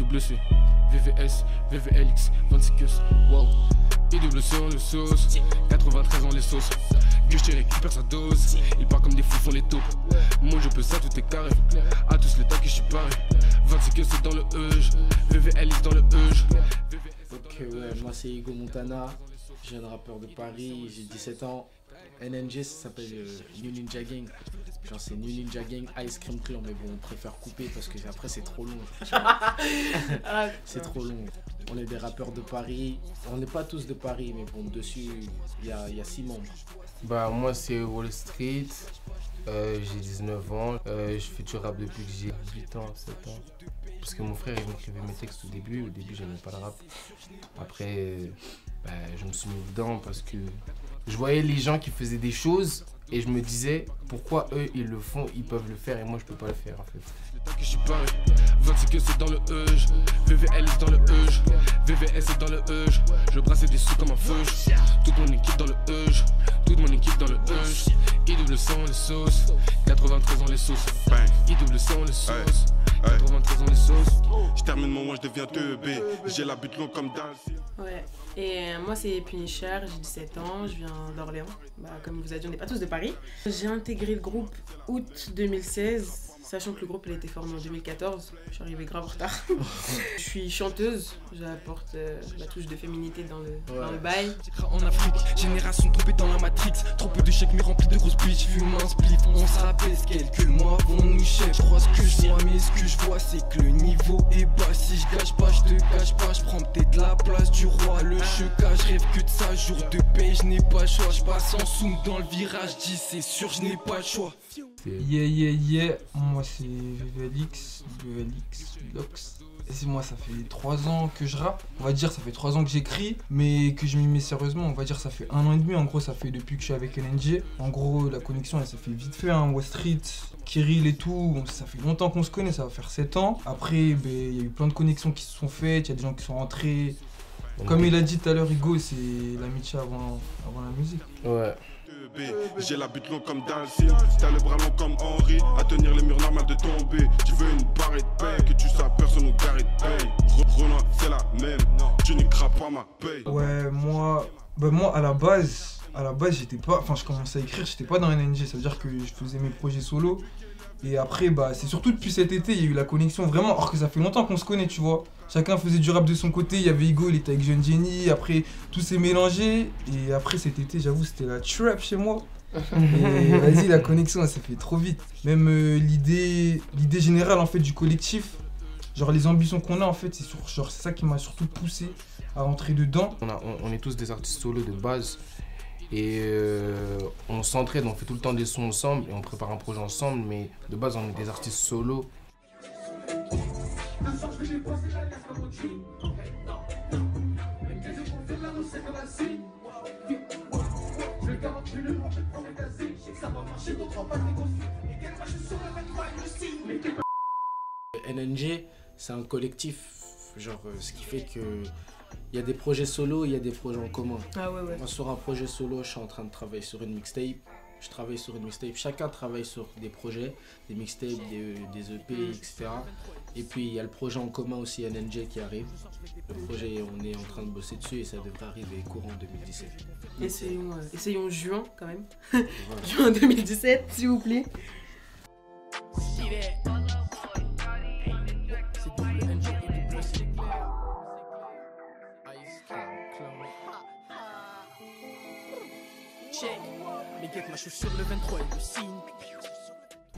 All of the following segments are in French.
IWC, VVS, VVLX, 26 queues, wow. IWC on le sauce, 93 on les sauces. Guche récupère sa dose, il part comme des fous font les taupes. Moi je peux ça, tout est carré, à tous les temps que je suis paré. 26 queues c'est dans le EJ, VVLX dans le EJ. Ok ouais, moi c'est Hugo Montana, jeune rappeur de Paris, j'ai 17 ans. NNG ça s'appelle New Ninja Gang. Genre c'est New Ninja Gang Ice Cream Clan, mais bon on préfère couper parce que après c'est trop long. C'est trop long. On est des rappeurs de Paris, on n'est pas tous de Paris mais bon dessus il y a 6 membres. Bah moi c'est Wall Street, j'ai 19 ans, je fais du rap depuis que j'ai 8 ans, 7 ans. Parce que mon frère il m'écrivait mes textes au début j'aimais pas le rap. Après bah, je me suis mis dedans parce que je voyais les gens qui faisaient des choses et je me disais pourquoi eux ils le font, ils peuvent le faire et moi je peux pas le faire en fait. Que je suis paré, 26 queues c'est dans le EJ, VVLX dans le EJ, VVS c'est dans le EJ. Je brassais des sous comme un feu. Toute mon équipe dans le EJ, toute mon équipe dans le EJ. IWC on les sauce, 93 on les sauce. IWC on les sauce, 93 on les sauce. Je termine mon mois, je deviens teubé. J'ai la butte longue comme Dalcy. Ouais, et moi c'est Punisher, j'ai 17 ans, je viens d'Orléans. Bah, comme vous avez dit, on n'est pas tous de Paris. J'ai intégré le groupe août 2016. Sachant que le groupe il a été formé en 2014, je suis arrivée grave en retard. Je suis chanteuse, j'apporte la touche de féminité dans le bail. En Afrique, génération tombée dans la Matrix. Trop peu de chèques mais remplis de grosses bitches. Fume un spliff, on se rabaisse. Quelques mois vont nous chèques. Je crois ce que je vois, mais ce que je vois c'est que le niveau est bas. Si je gâche pas, je te cache pas. Je prends peut-être la place du roi. Le cheka, je rêve que de ça. Jour de paix, je n'ai pas le choix. Je passe en zoom dans le virage. Dis c'est sûr, je n'ai pas le choix. Yeah, moi c'est VVLX, Lox. Et moi ça fait 3 ans que je rappe, on va dire ça fait 3 ans que j'écris, mais que je m'y mets sérieusement, on va dire ça fait 1 an et demi, en gros ça fait depuis que je suis avec NNG. En gros la connexion elle s'est fait vite fait, hein. Wall Street, Kirill et tout, ça fait longtemps qu'on se connaît, ça va faire 7 ans. Après il y a eu plein de connexions qui se sont faites, il y a des gens qui sont rentrés. Comme il a dit tout à l'heure Hugo, c'est l'amitié avant la musique. Ouais. J'ai la butte longue comme Dalcy. T'as le bras long comme Henry. À tenir les murs normal de tomber. Tu veux une barrette de paye, que tu sais personne nous garde de paye. Renoir c'est la même, tu n'y crains pas ma paye. Ouais moi à la base j'étais pas, enfin je commençais à écrire, j'étais pas dans NNG, ça veut dire que je faisais mes projets solo. Et après c'est surtout depuis cet été, il y a eu la connexion vraiment, alors que ça fait longtemps qu'on se connaît tu vois. Chacun faisait du rap de son côté, il y avait Hugo, il était avec Jeune Jenny, après tout s'est mélangé. Et après cet été j'avoue c'était la trap chez moi. Et vas-y la connexion elle s'est fait trop vite. Même l'idée générale en fait du collectif, genre les ambitions qu'on a en fait, c'est ça qui m'a surtout poussé à rentrer dedans. On est tous des artistes solo de base. Et on s'entraide, on fait tout le temps des sons ensemble et on prépare un projet ensemble, mais de base on est des artistes solo. NNG c'est un collectif, genre ce qui fait que il y a des projets solo, il y a des projets en commun. Ah ouais. Moi sur un projet solo, je suis en train de travailler sur une mixtape. Je travaille sur une mixtape, chacun travaille sur des projets, des mixtapes, des EP, etc. Et puis il y a le projet en commun aussi NNG qui arrive. Le projet, on est en train de bosser dessus et ça devrait arriver courant 2017. Essayons juin quand même. Voilà. Juin 2017 s'il vous plaît.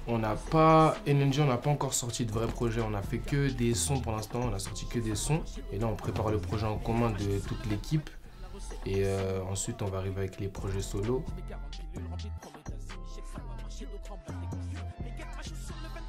On n'a pas, NNG, on n'a pas encore sorti de vrais projets, on a fait que des sons pour l'instant, on a sorti que des sons. Et là on prépare le projet en commun de toute l'équipe. Et ensuite on va arriver avec les projets solo.